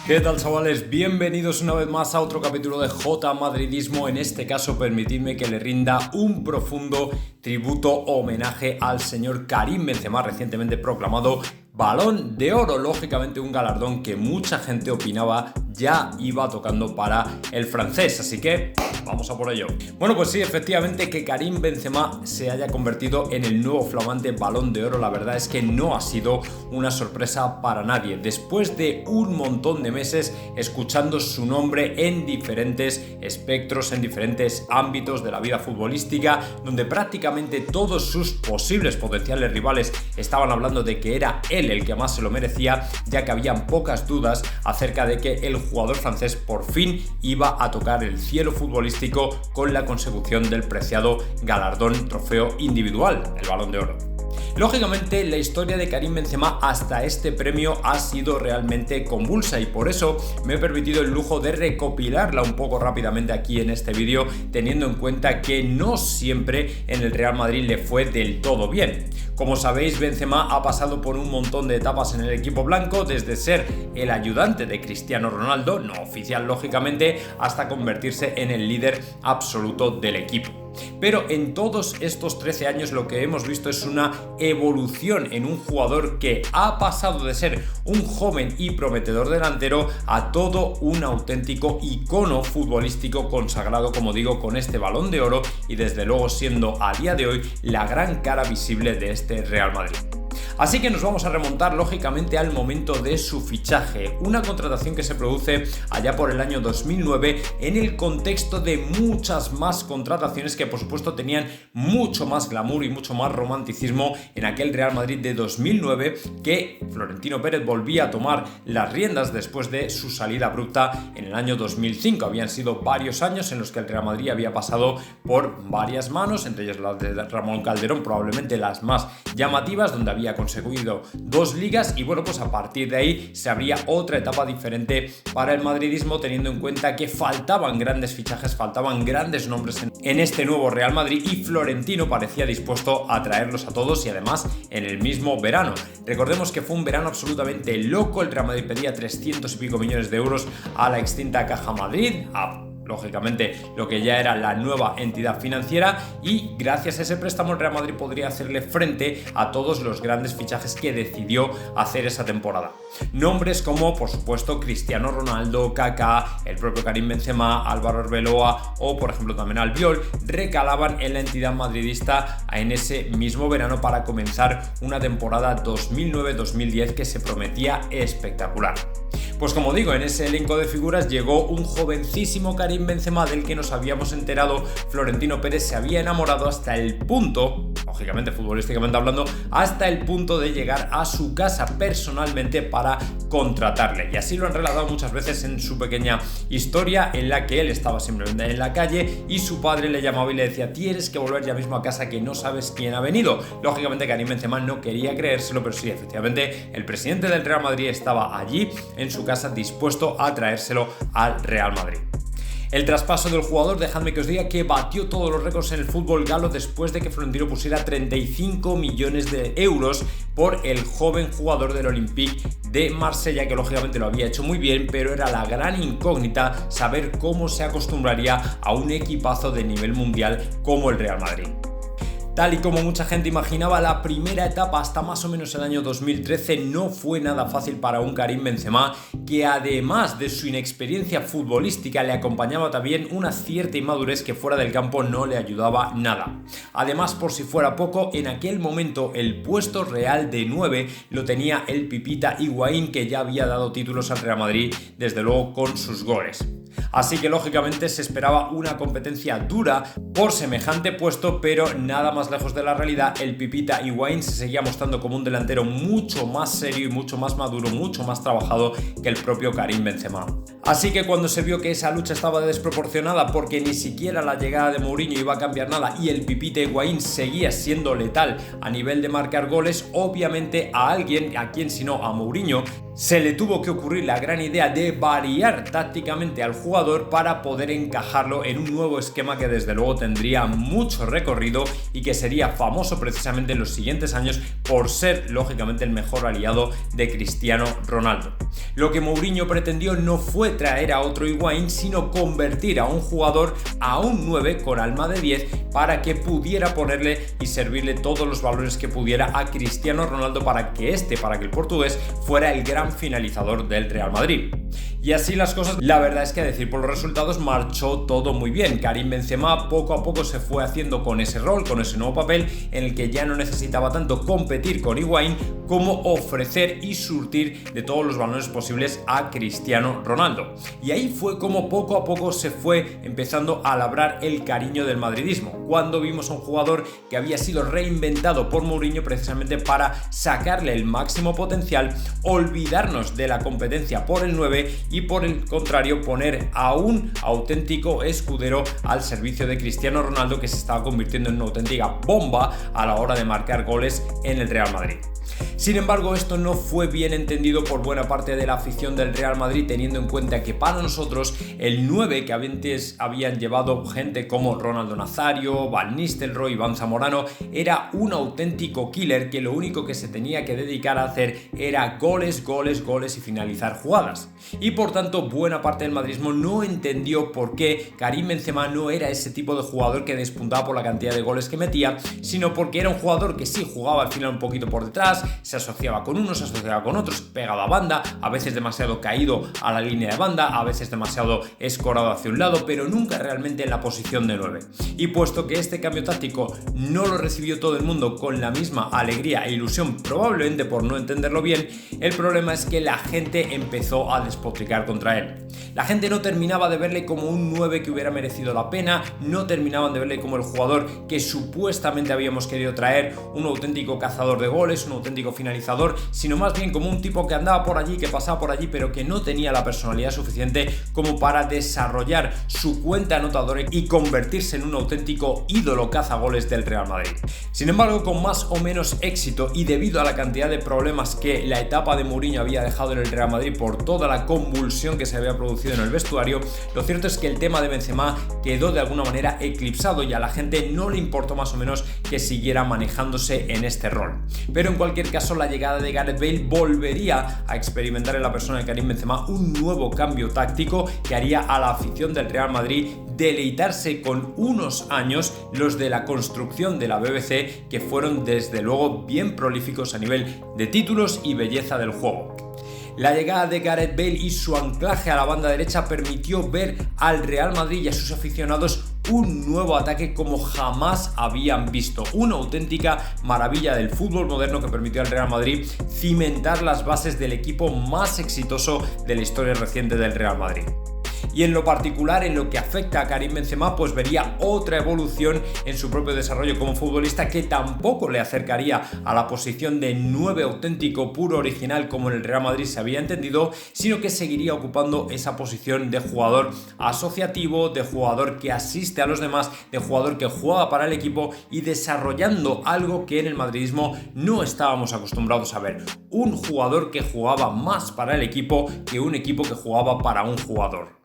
¿Qué tal, chavales? Bienvenidos una vez más a otro capítulo de J Madridismo. En este caso, permitidme que le rinda un profundo tributo homenaje al señor Karim Benzema, recientemente proclamado Balón de Oro. Lógicamente un galardón que mucha gente opinaba ya iba tocando para el francés, así que vamos a por ello. Bueno, pues sí, efectivamente que Karim Benzema se haya convertido en el nuevo flamante Balón de Oro, la verdad es que no ha sido una sorpresa para nadie. Después de un montón de meses escuchando su nombre en diferentes espectros, en diferentes ámbitos de la vida futbolística, donde prácticamente todos sus posibles potenciales rivales estaban hablando de que era él el que más se lo merecía, ya que habían pocas dudas acerca de que el jugador francés por fin iba a tocar el cielo futbolístico con la consecución del preciado galardón trofeo individual, el Balón de Oro. Lógicamente, la historia de Karim Benzema hasta este premio ha sido realmente convulsa y por eso me he permitido el lujo de recopilarla un poco rápidamente aquí en este vídeo, teniendo en cuenta que no siempre en el Real Madrid le fue del todo bien. Como sabéis, Benzema ha pasado por un montón de etapas en el equipo blanco, desde ser el ayudante de Cristiano Ronaldo, no oficial lógicamente, hasta convertirse en el líder absoluto del equipo. Pero en todos estos 13 años lo que hemos visto es una evolución en un jugador que ha pasado de ser un joven y prometedor delantero a todo un auténtico icono futbolístico consagrado, como digo, con este Balón de Oro y desde luego siendo a día de hoy la gran cara visible de este Real Madrid. Así que nos vamos a remontar lógicamente al momento de su fichaje, una contratación que se produce allá por el año 2009 en el contexto de muchas más contrataciones que por supuesto tenían mucho más glamour y mucho más romanticismo en aquel Real Madrid de 2009 que Florentino Pérez volvía a tomar las riendas después de su salida abrupta en el año 2005. Habían sido varios años en los que el Real Madrid había pasado por varias manos, entre ellas las de Ramón Calderón, probablemente las más llamativas, donde había conseguido 2 ligas y bueno, pues a partir de ahí se abría otra etapa diferente para el madridismo, teniendo en cuenta que faltaban grandes fichajes, faltaban grandes nombres en este nuevo Real Madrid y Florentino parecía dispuesto a traerlos a todos y además en el mismo verano. Recordemos que fue un verano absolutamente loco, el Real Madrid pedía 300 y pico millones de euros a la extinta Caja Madrid, lógicamente lo que ya era la nueva entidad financiera, y gracias a ese préstamo el Real Madrid podría hacerle frente a todos los grandes fichajes que decidió hacer esa temporada. Nombres como por supuesto Cristiano Ronaldo, Kaká, el propio Karim Benzema, Álvaro Arbeloa o por ejemplo también Albiol recalaban en la entidad madridista en ese mismo verano para comenzar una temporada 2009-2010 que se prometía espectacular. Pues como digo, en ese elenco de figuras llegó un jovencísimo Karim Benzema del que nos habíamos enterado Florentino Pérez se había enamorado hasta el punto, lógicamente futbolísticamente hablando, hasta el punto de llegar a su casa personalmente para contratarle. Y así lo han relatado muchas veces en su pequeña historia, en la que él estaba simplemente en la calle y su padre le llamaba y le decía: tienes que volver ya mismo a casa, que no sabes quién ha venido. Lógicamente Karim Benzema no quería creérselo, pero sí, efectivamente el presidente del Real Madrid estaba allí en su casa dispuesto a traérselo al Real Madrid. El traspaso del jugador, dejadme que os diga que batió todos los récords en el fútbol galo después de que Florentino pusiera 35 millones de euros por el joven jugador del Olympique de Marsella, que lógicamente lo había hecho muy bien, pero era la gran incógnita saber cómo se acostumbraría a un equipazo de nivel mundial como el Real Madrid. Tal y como mucha gente imaginaba, la primera etapa hasta más o menos el año 2013 no fue nada fácil para un Karim Benzema que, además de su inexperiencia futbolística, le acompañaba también una cierta inmadurez que fuera del campo no le ayudaba nada. Además, por si fuera poco, en aquel momento el puesto real de 9 lo tenía el Pipita Higuaín, que ya había dado títulos al Real Madrid, desde luego con sus goles. Así que lógicamente se esperaba una competencia dura por semejante puesto, pero nada más lejos de la realidad. El Pipita Higuaín se seguía mostrando como un delantero mucho más serio y mucho más maduro, mucho más trabajado que el propio Karim Benzema. Así que cuando se vio que esa lucha estaba desproporcionada porque ni siquiera la llegada de Mourinho iba a cambiar nada y el pipite Higuaín seguía siendo letal a nivel de marcar goles, obviamente a quien si no a Mourinho, se le tuvo que ocurrir la gran idea de variar tácticamente al jugador para poder encajarlo en un nuevo esquema que desde luego tendría mucho recorrido y que sería famoso precisamente en los siguientes años por ser lógicamente el mejor aliado de Cristiano Ronaldo. Lo que Mourinho pretendió no fue traer a otro Higuaín, sino convertir a un jugador a un 9 con alma de 10 para que pudiera ponerle y servirle todos los valores que pudiera a Cristiano Ronaldo para que el portugués fuera el gran finalizador del Real Madrid. Y así las cosas, la verdad es que a decir por los resultados marchó todo muy bien. Karim Benzema poco a poco se fue haciendo con ese rol, con ese nuevo papel en el que ya no necesitaba tanto competir con Higuaín como ofrecer y surtir de todos los balones posibles a Cristiano Ronaldo. Y ahí fue como poco a poco se fue empezando a labrar el cariño del madridismo, cuando vimos a un jugador que había sido reinventado por Mourinho precisamente para sacarle el máximo potencial, olvidarnos de la competencia por el 9 y por el contrario poner a un auténtico escudero al servicio de Cristiano Ronaldo, que se estaba convirtiendo en una auténtica bomba a la hora de marcar goles en el Real Madrid. Sin embargo, esto no fue bien entendido por buena parte de la afición del Real Madrid, teniendo en cuenta que para nosotros el 9 que antes habían llevado gente como Ronaldo Nazario, Van Nistelrooy, Iván Zamorano, era un auténtico killer que lo único que se tenía que dedicar a hacer era goles, goles, goles y finalizar jugadas. Y por tanto, buena parte del madridismo no entendió por qué Karim Benzema no era ese tipo de jugador que despuntaba por la cantidad de goles que metía, sino porque era un jugador que sí jugaba al final un poquito por detrás, se asociaba con unos, se asociaba con otros, pegaba a banda, a veces demasiado caído a la línea de banda, a veces demasiado escorado hacia un lado, pero nunca realmente en la posición de 9. Y puesto que este cambio táctico no lo recibió todo el mundo con la misma alegría e ilusión, probablemente por no entenderlo bien, el problema es que la gente empezó a despotricar contra él. La gente no terminaba de verle como un 9 que hubiera merecido la pena, no terminaban de verle como el jugador que supuestamente habíamos querido traer, un auténtico cazador de goles, un auténtico finalizador, sino más bien como un tipo que andaba por allí, que pasaba por allí, pero que no tenía la personalidad suficiente como para desarrollar su cuenta anotadora y convertirse en un auténtico ídolo cazagoles del Real Madrid. Sin embargo, con más o menos éxito y debido a la cantidad de problemas que la etapa de Mourinho había dejado en el Real Madrid por toda la convulsión que se había producido en el vestuario, lo cierto es que el tema de Benzema quedó de alguna manera eclipsado y a la gente no le importó más o menos que siguiera manejándose en este rol. Pero en cualquier caso, la llegada de Gareth Bale volvería a experimentar en la persona de Karim Benzema un nuevo cambio táctico que haría a la afición del Real Madrid deleitarse con unos años, los de la construcción de la BBC, que fueron desde luego bien prolíficos a nivel de títulos y belleza del juego. La llegada de Gareth Bale y su anclaje a la banda derecha permitió ver al Real Madrid y a sus aficionados un nuevo ataque como jamás habían visto, una auténtica maravilla del fútbol moderno que permitió al Real Madrid cimentar las bases del equipo más exitoso de la historia reciente del Real Madrid. Y en lo particular, en lo que afecta a Karim Benzema, pues vería otra evolución en su propio desarrollo como futbolista que tampoco le acercaría a la posición de 9 auténtico, puro, original como en el Real Madrid se había entendido, sino que seguiría ocupando esa posición de jugador asociativo, de jugador que asiste a los demás, de jugador que juega para el equipo y desarrollando algo que en el madridismo no estábamos acostumbrados a ver. Un jugador que jugaba más para el equipo que un equipo que jugaba para un jugador.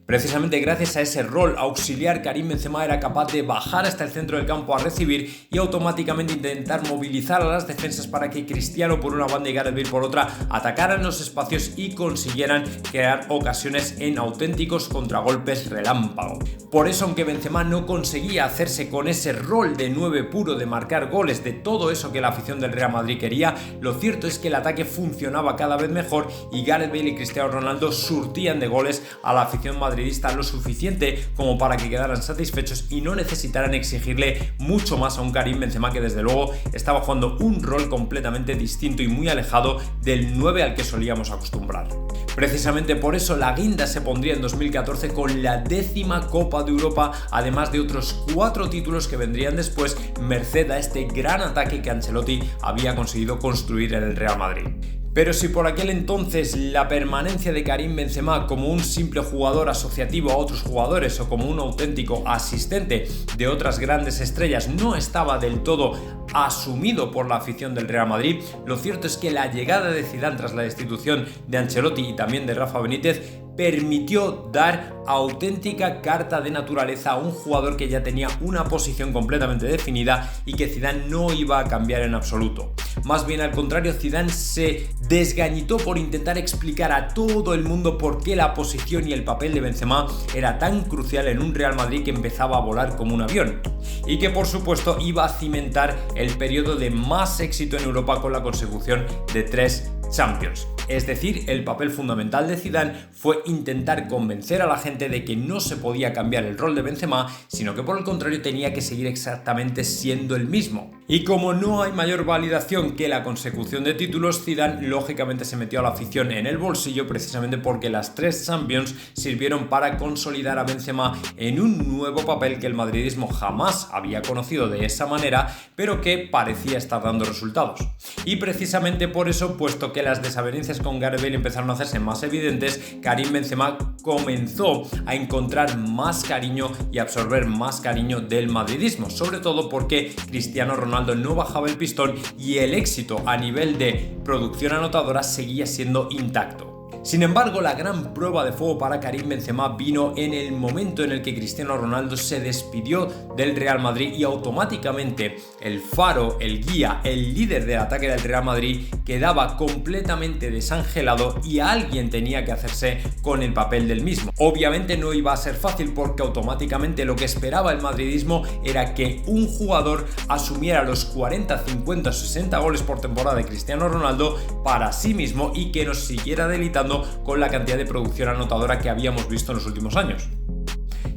Precisamente gracias a ese rol auxiliar, Karim Benzema era capaz de bajar hasta el centro del campo a recibir y automáticamente intentar movilizar a las defensas para que Cristiano por una banda y Gareth Bale por otra atacaran los espacios y consiguieran crear ocasiones en auténticos contragolpes relámpago. Por eso, aunque Benzema no conseguía hacerse con ese rol de 9 puro de marcar goles, de todo eso que la afición del Real Madrid quería, lo cierto es que el ataque funcionaba cada vez mejor y Gareth Bale y Cristiano Ronaldo surtían de goles a la afición madridista lo suficiente como para que quedaran satisfechos y no necesitaran exigirle mucho más a un Karim Benzema que desde luego estaba jugando un rol completamente distinto y muy alejado del 9 al que solíamos acostumbrar. Precisamente por eso la guinda se pondría en 2014 con la 10ª Copa de Europa, además de otros 4 títulos que vendrían después, merced a este gran ataque que Ancelotti había conseguido construir en el Real Madrid. Pero si por aquel entonces la permanencia de Karim Benzema como un simple jugador asociativo a otros jugadores o como un auténtico asistente de otras grandes estrellas no estaba del todo asumido por la afición del Real Madrid, lo cierto es que la llegada de Zidane tras la destitución de Ancelotti y también de Rafa Benítez permitió dar auténtica carta de naturaleza a un jugador que ya tenía una posición completamente definida y que Zidane no iba a cambiar en absoluto. Más bien al contrario, Zidane se desgañitó por intentar explicar a todo el mundo por qué la posición y el papel de Benzema era tan crucial en un Real Madrid que empezaba a volar como un avión y que por supuesto iba a cimentar el periodo de más éxito en Europa con la consecución de 3 Champions. Es decir, el papel fundamental de Zidane fue intentar convencer a la gente de que no se podía cambiar el rol de Benzema, sino que por el contrario tenía que seguir exactamente siendo el mismo. Y como no hay mayor validación que la consecución de títulos, Zidane lógicamente se metió a la afición en el bolsillo precisamente porque las 3 Champions sirvieron para consolidar a Benzema en un nuevo papel que el madridismo jamás había conocido de esa manera, pero que parecía estar dando resultados. Y precisamente por eso, puesto que las desavenencias con Gareth Bale empezaron a hacerse más evidentes, Karim Benzema comenzó a encontrar más cariño y absorber más cariño del madridismo, sobre todo porque Cristiano Ronaldo no bajaba el pistón y el éxito a nivel de producción anotadora seguía siendo intacto. Sin embargo, la gran prueba de fuego para Karim Benzema vino en el momento en el que Cristiano Ronaldo se despidió del Real Madrid y automáticamente el faro, el guía, el líder del ataque del Real Madrid quedaba completamente desangelado y alguien tenía que hacerse con el papel del mismo. Obviamente no iba a ser fácil porque automáticamente lo que esperaba el madridismo era que un jugador asumiera los 40, 50, 60 goles por temporada de Cristiano Ronaldo para sí mismo y que nos siguiera deleitando con la cantidad de producción anotadora que habíamos visto en los últimos años.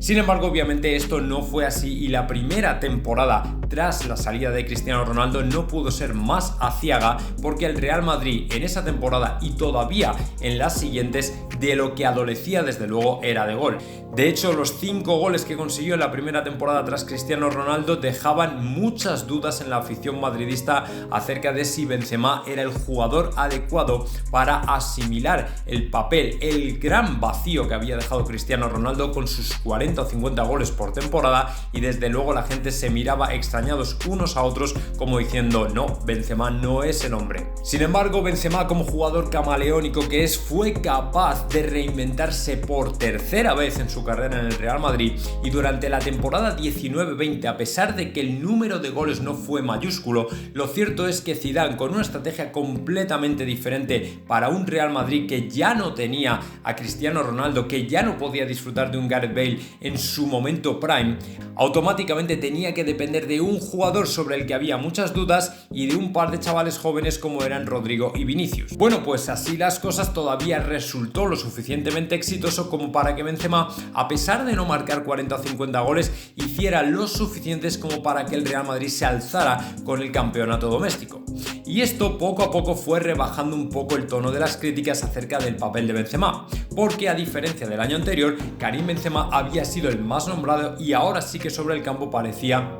Sin embargo, obviamente esto no fue así y la primera temporada tras la salida de Cristiano Ronaldo no pudo ser más aciaga porque el Real Madrid en esa temporada y todavía en las siguientes de lo que adolecía desde luego era de gol. De hecho, los 5 goles que consiguió en la primera temporada tras Cristiano Ronaldo dejaban muchas dudas en la afición madridista acerca de si Benzema era el jugador adecuado para asimilar el papel, el gran vacío que había dejado Cristiano Ronaldo con sus 40 o 50 goles por temporada y desde luego la gente se miraba extrañados unos a otros como diciendo no, Benzema no es el hombre. Sin embargo, Benzema como jugador camaleónico que es fue capaz de reinventarse por tercera vez en su carrera en el Real Madrid y durante la temporada 19-20, a pesar de que el número de goles no fue mayúsculo, lo cierto es que Zidane, con una estrategia completamente diferente para un Real Madrid que ya no tenía a Cristiano Ronaldo, que ya no podía disfrutar de un Gareth Bale en su momento prime, automáticamente tenía que depender de un jugador sobre el que había muchas dudas y de un par de chavales jóvenes como eran Rodrigo y Vinicius. Bueno, pues así las cosas, todavía resultó lo suficientemente exitoso como para que Benzema, a pesar de no marcar 40 o 50 goles, hiciera los suficientes como para que el Real Madrid se alzara con el campeonato doméstico. Y esto poco a poco fue rebajando un poco el tono de las críticas acerca del papel de Benzema, porque a diferencia del año anterior, Karim Benzema había sido el más nombrado y ahora sí que sobre el campo parecía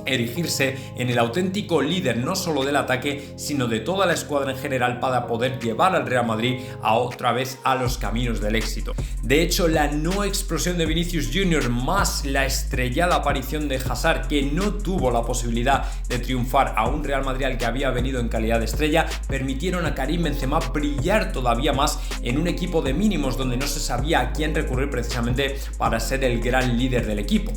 erigirse en el auténtico líder no solo del ataque sino de toda la escuadra en general para poder llevar al Real Madrid a otra vez a los caminos del éxito. De hecho, la no explosión de Vinicius Jr. más la estrellada aparición de Hazard, que no tuvo la posibilidad de triunfar a un Real Madrid al que había venido en calidad de estrella, permitieron a Karim Benzema brillar todavía más en un equipo de mínimos donde no se sabía a quién recurrir precisamente para ser el gran líder del equipo.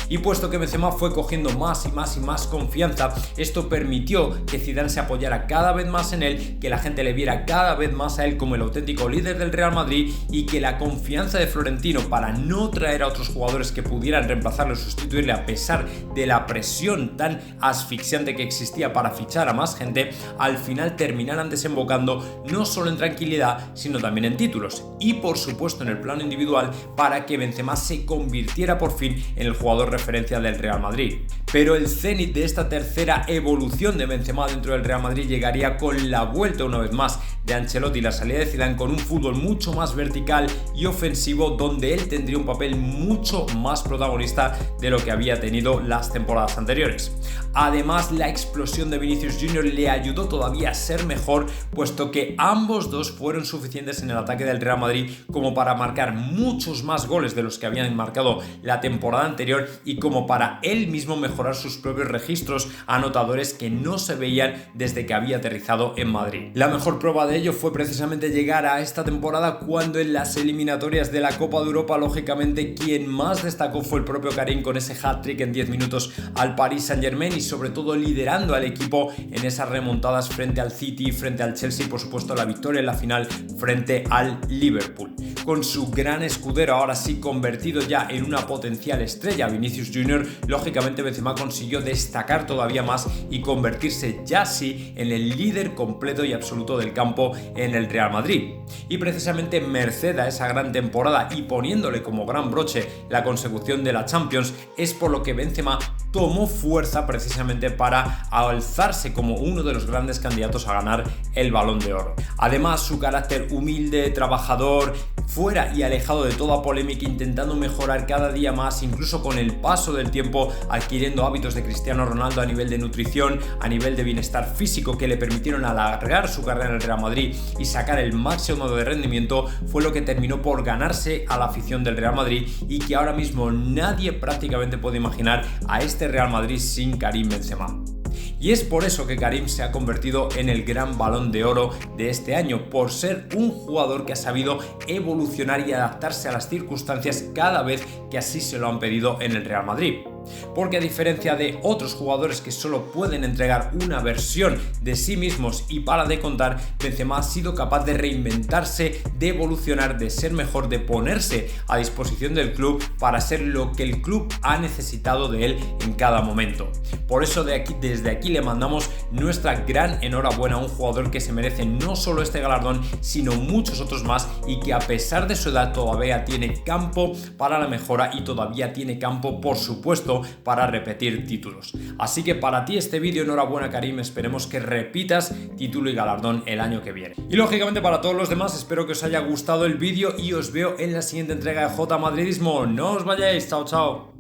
Y puesto que Benzema fue cogiendo más y más y más confianza, esto permitió que Zidane se apoyara cada vez más en él, que la gente le viera cada vez más a él como el auténtico líder del Real Madrid y que la confianza de Florentino para no traer a otros jugadores que pudieran reemplazarlo y sustituirle a pesar de la presión tan asfixiante que existía para fichar a más gente, al final terminaran desembocando no solo en tranquilidad sino también en títulos y por supuesto en el plano individual para que Benzema se convirtiera por fin en el jugador referencia del Real Madrid. Pero el cenit de esta tercera evolución de Benzema dentro del Real Madrid llegaría con la vuelta una vez más de Ancelotti y la salida de Zidane, con un fútbol mucho más vertical y ofensivo, donde él tendría un papel mucho más protagonista de lo que había tenido las temporadas anteriores. Además, la explosión de Vinicius Jr. le ayudó todavía a ser mejor, puesto que ambos dos fueron suficientes en el ataque del Real Madrid como para marcar muchos más goles de los que habían marcado la temporada anterior y como para él mismo mejorar sus propios registros anotadores que no se veían desde que había aterrizado en Madrid. La mejor prueba de ello fue precisamente llegar a esta temporada, cuando en las eliminatorias de la Copa de Europa, lógicamente, quien más destacó fue el propio Karim, con ese hat-trick en 10 minutos al Paris Saint-Germain y sobre todo liderando al equipo en esas remontadas frente al City, frente al Chelsea y por supuesto la victoria en la final frente al Liverpool. Con su gran escudero ahora sí convertido ya en una potencial estrella, Vinicius Jr., lógicamente Benzema consiguió destacar todavía más y convertirse ya sí en el líder completo y absoluto del campo en el Real Madrid. Y precisamente merced a esa gran temporada y poniéndole como gran broche la consecución de la Champions, es por lo que Benzema tomó fuerza precisamente para alzarse como uno de los grandes candidatos a ganar el Balón de Oro. Además, su carácter humilde, trabajador, fuera y alejado de toda polémica, intentando mejorar cada día más, incluso con el paso del tiempo, adquiriendo hábitos de Cristiano Ronaldo a nivel de nutrición, a nivel de bienestar físico, que le permitieron alargar su carrera en el Real Madrid y sacar el máximo de rendimiento, fue lo que terminó por ganarse a la afición del Real Madrid, y que ahora mismo nadie prácticamente puede imaginar a este Real Madrid sin Karim Benzema. Y es por eso que Karim se ha convertido en el gran Balón de Oro de este año, por ser un jugador que ha sabido evolucionar y adaptarse a las circunstancias cada vez que así se lo han pedido en el Real Madrid. Porque a diferencia de otros jugadores que solo pueden entregar una versión de sí mismos y para de contar, Benzema ha sido capaz de reinventarse, de evolucionar, de ser mejor, de ponerse a disposición del club para ser lo que el club ha necesitado de él en cada momento. Por eso desde aquí le mandamos nuestra gran enhorabuena a un jugador que se merece no solo este galardón, sino muchos otros más, y que a pesar de su edad todavía tiene campo para la mejora y todavía tiene campo, por supuesto, para repetir títulos. Así que para ti este vídeo, enhorabuena Karim, esperemos que repitas título y galardón el año que viene. Y lógicamente para todos los demás, espero que os haya gustado el vídeo y os veo en la siguiente entrega de J Madridismo. No os vayáis, chao chao.